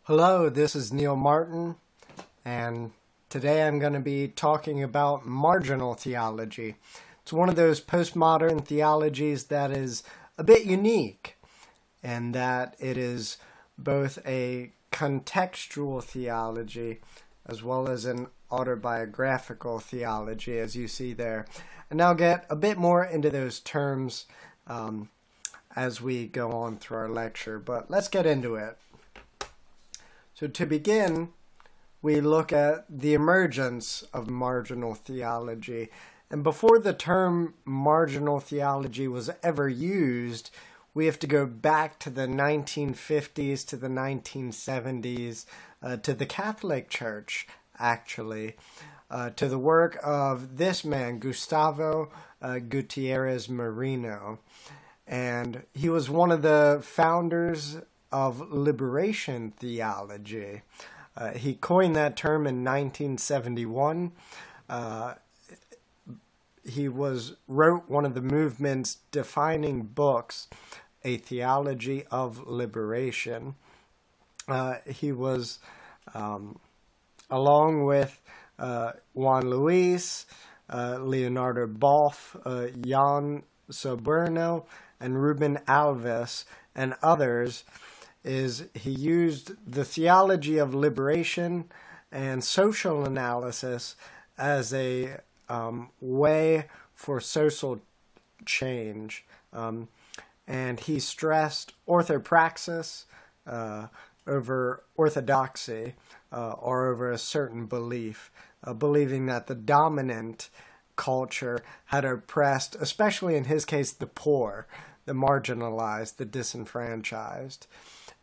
Hello, this is Neal Martin, and today I'm going to be talking about marginal theology. It's one of those postmodern theologies that is a bit unique in that it is both a contextual theology as well as an autobiographical theology, as you see there. And I'll get a bit more into those terms as we go on through our lecture, but let's get into it. So to begin, we look at the emergence of marginal theology. And before the term marginal theology was ever used, we have to go back to the 1950s, to the 1970s, to the Catholic Church, actually, to the work of this man, Gustavo Gutierrez Moreno. And he was one of the founders of liberation theology. He coined that term in 1971. He wrote one of the movement's defining books, A Theology of Liberation. He was, along with Juan Luis, Leonardo Boff, Jan Soberno, and Ruben Alves, and others, he used the theology of liberation and social analysis as a way for social change. And he stressed orthopraxis over orthodoxy or over a certain belief, believing that the dominant culture had oppressed, especially in his case, the poor, the marginalized, the disenfranchised.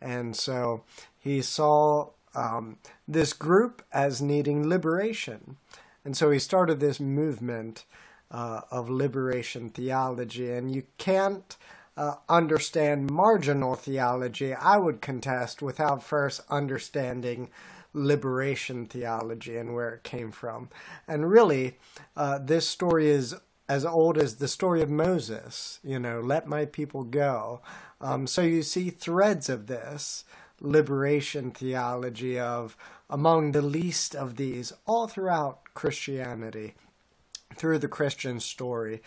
And so he saw this group as needing liberation. And so he started this movement of liberation theology. And you can't understand marginal theology, I would contest, without first understanding liberation theology and where it came from. And really, this story is as old as the story of Moses, let my people go. So you see threads of this liberation theology of among the least of these all throughout Christianity, through the Christian story.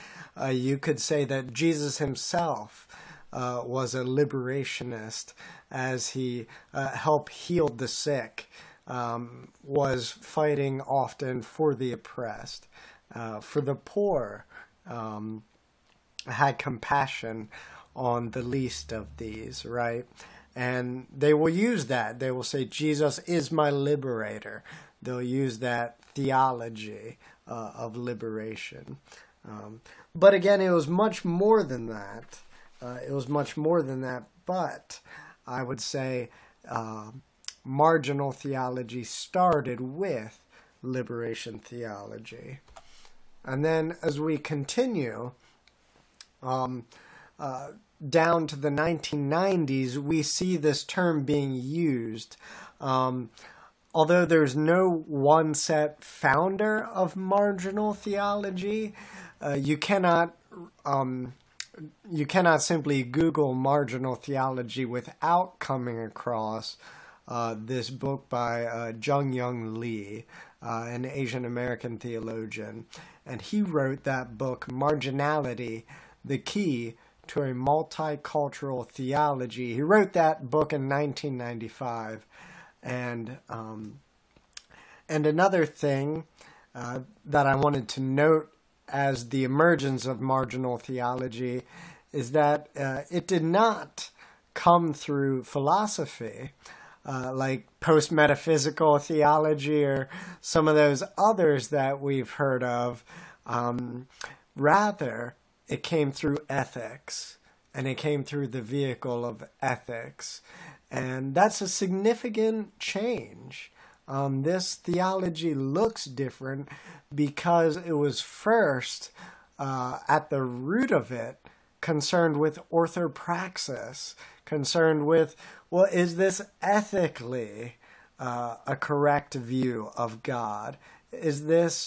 You could say that Jesus himself was a liberationist as he helped heal the sick, was fighting often for the oppressed, for the poor, had compassion on the least of these, right? And they will use that. They will say, Jesus is my liberator. They'll use that theology of liberation. But again, it was much more than that. But I would say marginal theology started with liberation theology. And then as we continue down to the 1990s, we see this term being used. Although there's no one set founder of marginal theology, you cannot simply Google marginal theology without coming across this book by Jung Lee, an Asian American theologian. And he wrote that book, Marginality, the Key to a Multicultural Theology. He wrote that book in 1995. And another thing that I wanted to note as the emergence of marginal theology is that it did not come through philosophy, like post-metaphysical theology or some of those others that we've heard of. Rather, it came through ethics, and it came through the vehicle of ethics. And that's a significant change. This theology looks different because it was first, at the root of it, concerned with orthopraxis, concerned with, well, is this ethically a correct view of God? Is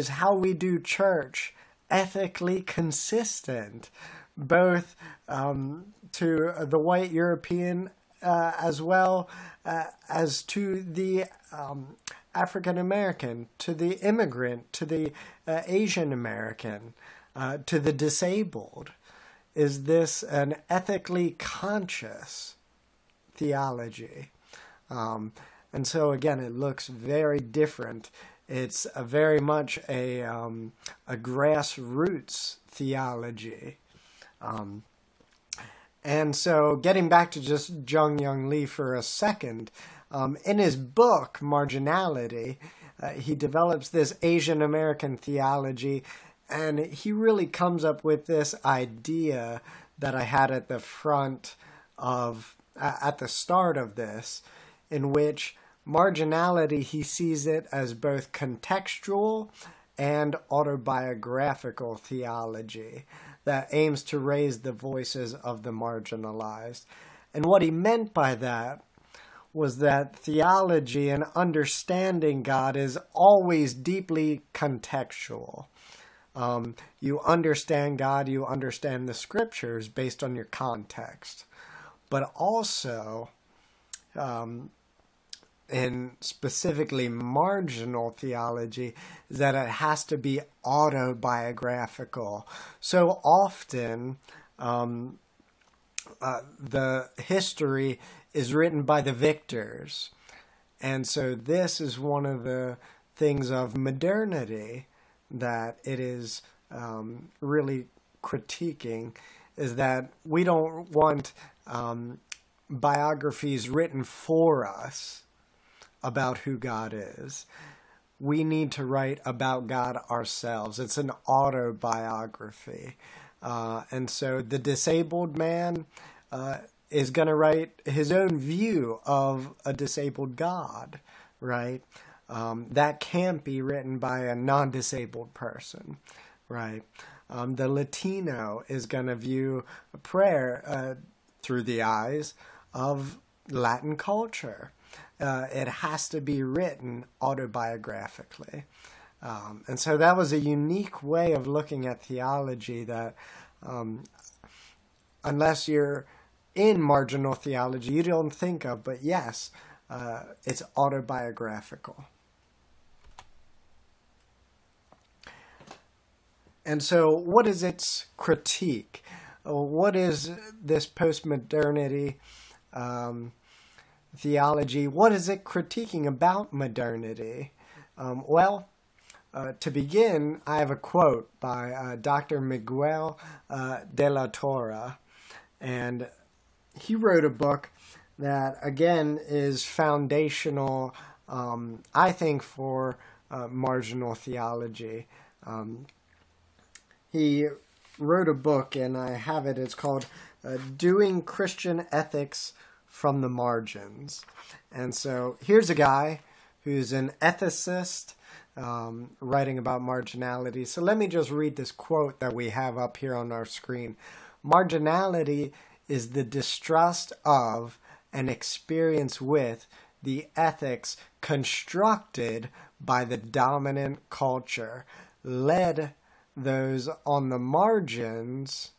how we do church ethically consistent, both to the white European as well as to the African American, to the immigrant, to the Asian American, to the disabled? Is this an ethically conscious theology? And so again, it looks very different. It's very much a grassroots theology. And so getting back to just Jung-Young Lee for a second, in his book, Marginality, he develops this Asian American theology, and he really comes up with this idea that I had at the start of this, in which marginality, he sees it as both contextual and autobiographical theology that aims to raise the voices of the marginalized. And what he meant by that was that theology and understanding God is always deeply contextual. You understand God, you understand the scriptures based on your context. But also, in specifically marginal theology, is that it has to be autobiographical. So often, the history is written by the victors. And so this is one of the things of modernity that it is really critiquing, is that we don't want biographies written for us about who God is. We need to write about God ourselves. It's an autobiography. And so the disabled man is going to write his own view of a disabled God, right? That can't be written by a non-disabled person, right? The Latino is going to view a prayer through the eyes of Latin culture. It has to be written autobiographically. And so that was a unique way of looking at theology that unless you're in marginal theology, you don't think of, but yes, it's autobiographical. And so what is its critique? What is this postmodernity theology? What is it critiquing about modernity? To begin, I have a quote by Dr. Miguel de la Torre, and he wrote a book that, again, is foundational, I think, for marginal theology. He wrote a book, and I have it. It's called Doing Christian Ethics from the Margins. And so here's a guy who's an ethicist writing about marginality. So let me just read this quote that we have up here on our screen. Marginality is the distrust of and experience with the ethics constructed by the dominant culture, led those on the margins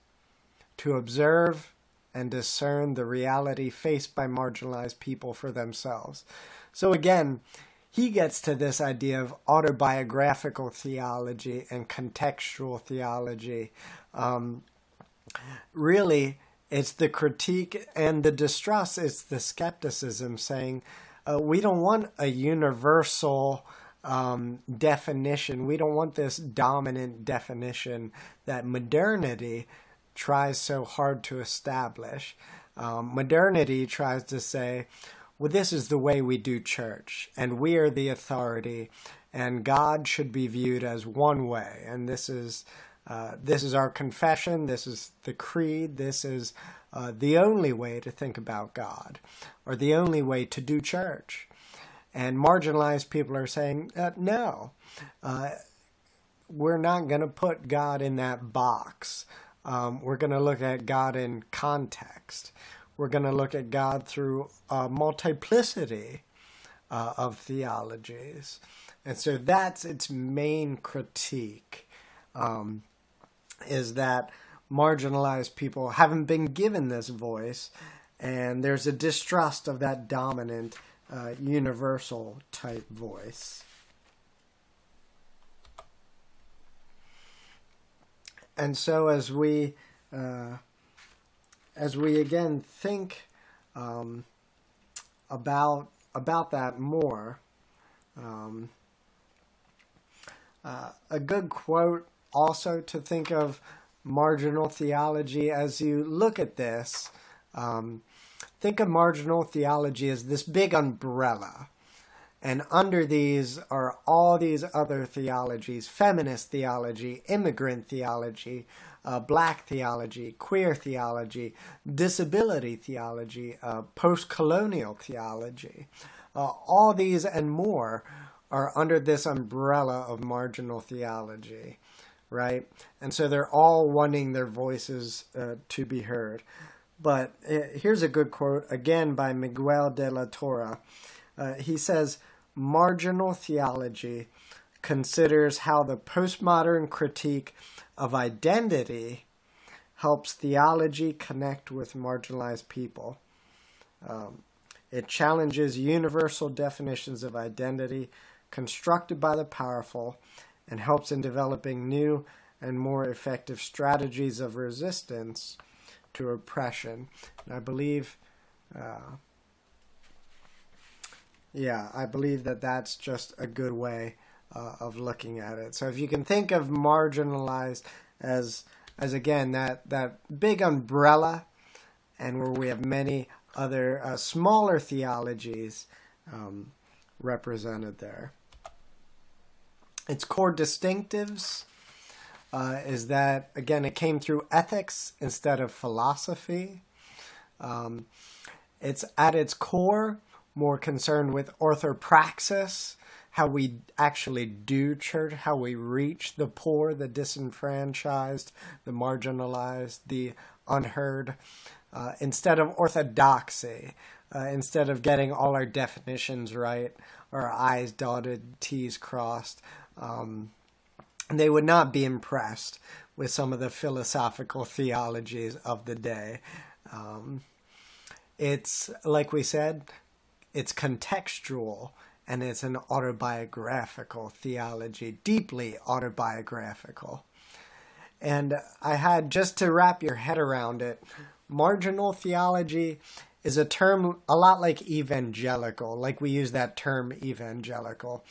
to observe and discern the reality faced by marginalized people for themselves. So again, he gets to this idea of autobiographical theology and contextual theology. Really, it's the critique and the distrust, it's the skepticism saying, we don't want a universal definition. We don't want this dominant definition that modernity tries so hard to establish. Modernity tries to say, well, this is the way we do church, and we are the authority, and God should be viewed as one way, and this is our confession, this is the creed, this is the only way to think about God, or the only way to do church. And marginalized people are saying, no, we're not going to put God in that box. We're going to look at God in context. We're going to look at God through a multiplicity of theologies. And so that's its main critique, is that marginalized people haven't been given this voice, and there's a distrust of that dominant universal type voice. And so as we again think about that more, a good quote also to think of marginal theology as you look at this. Think of marginal theology as this big umbrella. And under these are all these other theologies: feminist theology, immigrant theology, black theology, queer theology, disability theology, post-colonial theology. All these and more are under this umbrella of marginal theology, right? And so they're all wanting their voices to be heard. But here's a good quote, again by Miguel de la Torre. He says, "Marginal theology considers how the postmodern critique of identity helps theology connect with marginalized people. It challenges universal definitions of identity constructed by the powerful and helps in developing new and more effective strategies of resistance to oppression." And I believe I believe that that's just a good way of looking at it. So if you can think of marginalized as again, that big umbrella, and where we have many other smaller theologies represented there. Its core distinctives is that, again, it came through ethics instead of philosophy. It's at its core more concerned with orthopraxis, how we actually do church, how we reach the poor, the disenfranchised, the marginalized, the unheard, instead of orthodoxy, instead of getting all our definitions right, our I's dotted, T's crossed. They would not be impressed with some of the philosophical theologies of the day. It's, like we said, it's contextual, and it's an autobiographical theology, deeply autobiographical. And I had, just to wrap your head around it, marginal theology is a term a lot like evangelical, like we use that term evangelical,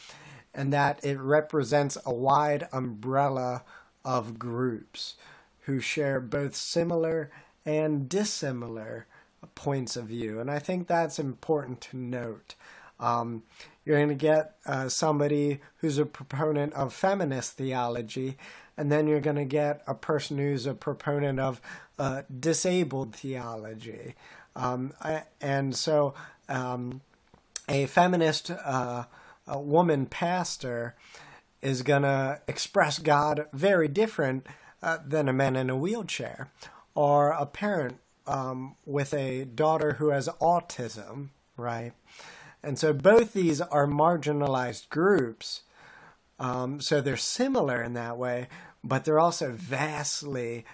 and that it represents a wide umbrella of groups who share both similar and dissimilar points of view. And I think that's important to note. You're going to get somebody who's a proponent of feminist theology, and then you're going to get a person who's a proponent of disabled theology. And so a feminist a woman pastor is going to express God very different than a man in a wheelchair, or a parent with a daughter who has autism, right? And so both these are marginalized groups, so they're similar in that way, but they're also vastly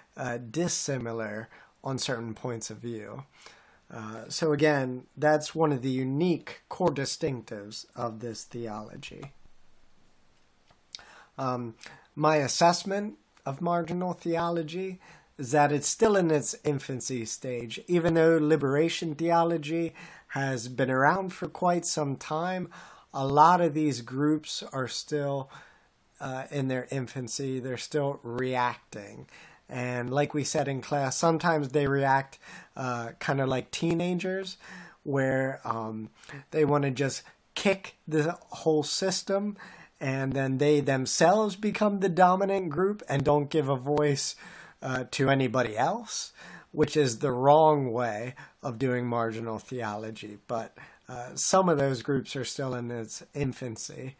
dissimilar on certain points of view. So again, that's one of the unique core distinctives of this theology. My assessment of marginal theology is that it's still in its infancy stage. Even though liberation theology has been around for quite some time, a lot of these groups are still in their infancy. They're still reacting. And like we said in class, sometimes they react kind of like teenagers, where they want to just kick the whole system, and then they themselves become the dominant group and don't give a voice to anybody else, which is the wrong way of doing marginal theology. But some of those groups are still in its infancy.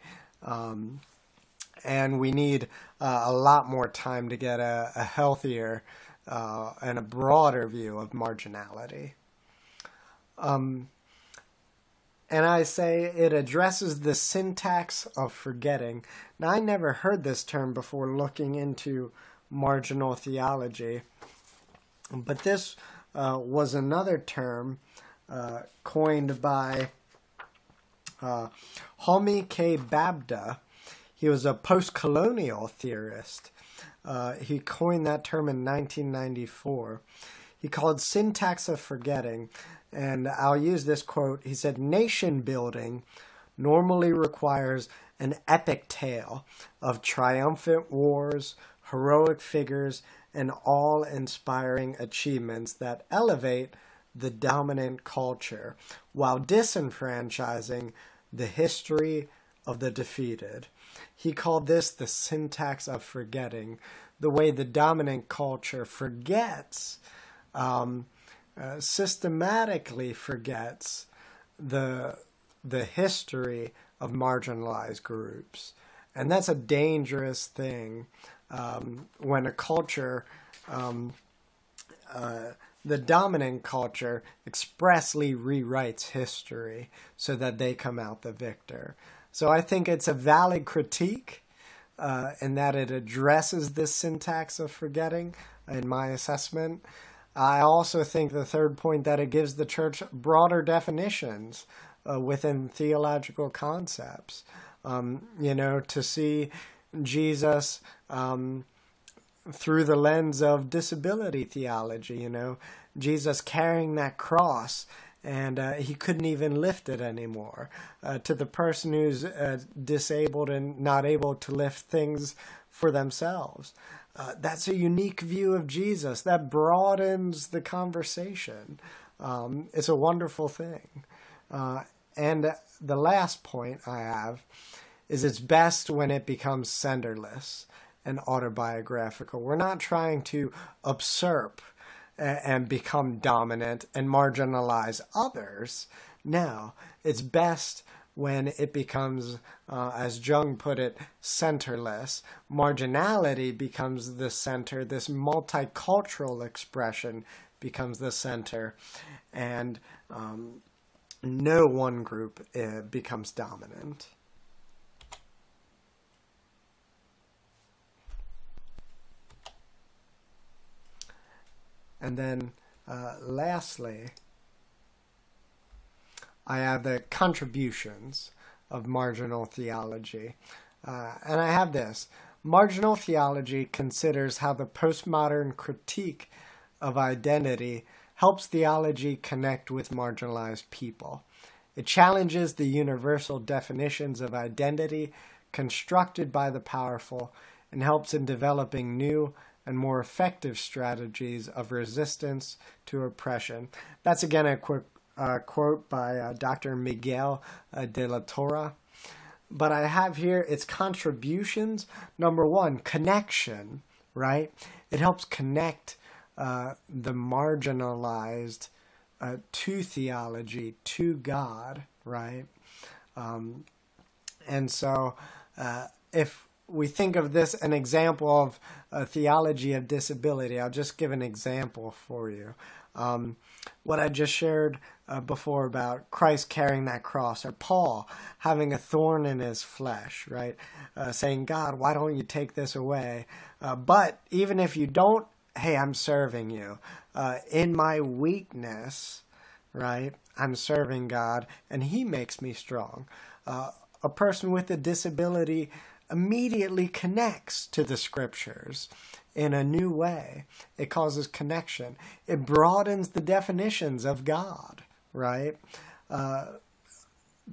And we need a lot more time to get a healthier and a broader view of marginality. And I say it addresses the syntax of forgetting. Now, I never heard this term before looking into marginal theology, but this was another term coined by Homi K. Babda. He was a post-colonial theorist. He coined that term in 1994. He called syntax of forgetting, and I'll use this quote. He said, "Nation building normally requires an epic tale of triumphant wars, heroic figures, and awe-inspiring achievements that elevate the dominant culture, while disenfranchising the history of the defeated." He called this the syntax of forgetting, the way the dominant culture forgets, systematically forgets the history of marginalized groups. And that's a dangerous thing when a culture, the dominant culture, expressly rewrites history so that they come out the victor. So I think it's a valid critique in that it addresses this syntax of forgetting, in my assessment. I also think the third point that it gives the church broader definitions within theological concepts. To see Jesus through the lens of disability theology, Jesus carrying that cross, and he couldn't even lift it anymore. To the person who's disabled and not able to lift things for themselves. That's a unique view of Jesus that broadens the conversation. It's a wonderful thing. And the last point I have is it's best when it becomes centerless and autobiographical. We're not trying to usurp and become dominant and marginalize others. No, it's best when it becomes, as Jung put it, centerless. Marginality becomes the center. This multicultural expression becomes the center. And no one group becomes dominant. And then lastly, I have the contributions of marginal theology. And I have this. Marginal theology considers how the postmodern critique of identity helps theology connect with marginalized people. It challenges the universal definitions of identity constructed by the powerful and helps in developing new and more effective strategies of resistance to oppression. That's again a quick quote by Dr. Miguel de la Torre. But I have here its contributions. Number one, connection, right? It helps connect the marginalized to theology, to God, right? And so if we think of this, an example of a theology of disability, I'll just give an example for you. What I just shared before about Christ carrying that cross, or Paul having a thorn in his flesh, right? Saying, God, why don't you take this away? But even if you don't, hey, I'm serving you. In my weakness, right, I'm serving God, and he makes me strong. A person with a disability immediately connects to the scriptures in a new way. It causes connection. It broadens the definitions of God, right?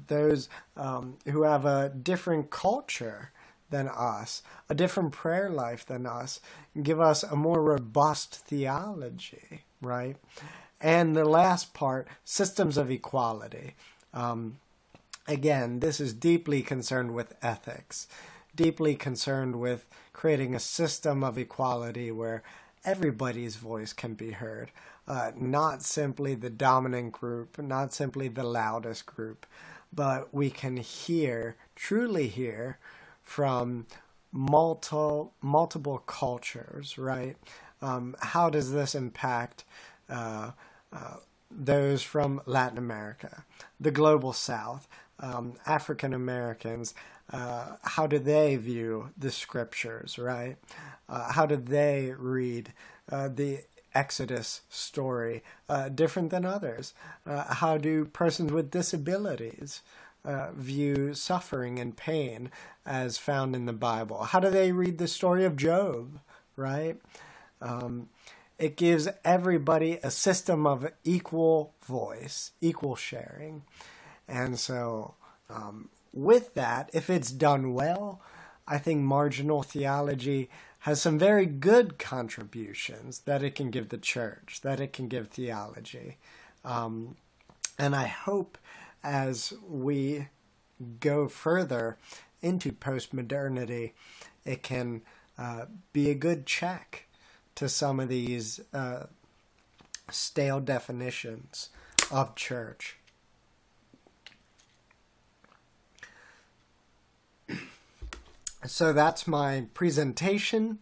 Those who have a different culture than us, a different prayer life than us, give us a more robust theology, right? And the last part, systems of equality. Again, this is deeply concerned with ethics, deeply concerned with creating a system of equality where everybody's voice can be heard, not simply the dominant group, not simply the loudest group, but we can hear, truly hear, from multiple cultures, right? How does this impact those from Latin America, the global South, African Americans? How do they view the scriptures, right? How do they read the Exodus story different than others? How do persons with disabilities view suffering and pain as found in the Bible? How do they read the story of Job, right? It gives everybody a system of equal voice, equal sharing. And so with that, if it's done well, I think marginal theology has some very good contributions that it can give the church, that it can give theology. And I hope as we go further into postmodernity, it can be a good check to some of these stale definitions of church. So that's my presentation.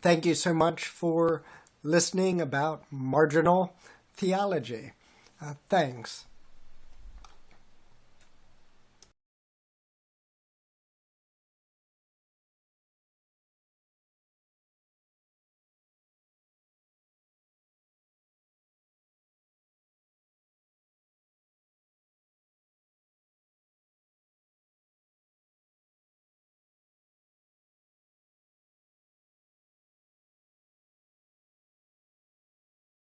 Thank you so much for listening about marginal theology. Thanks.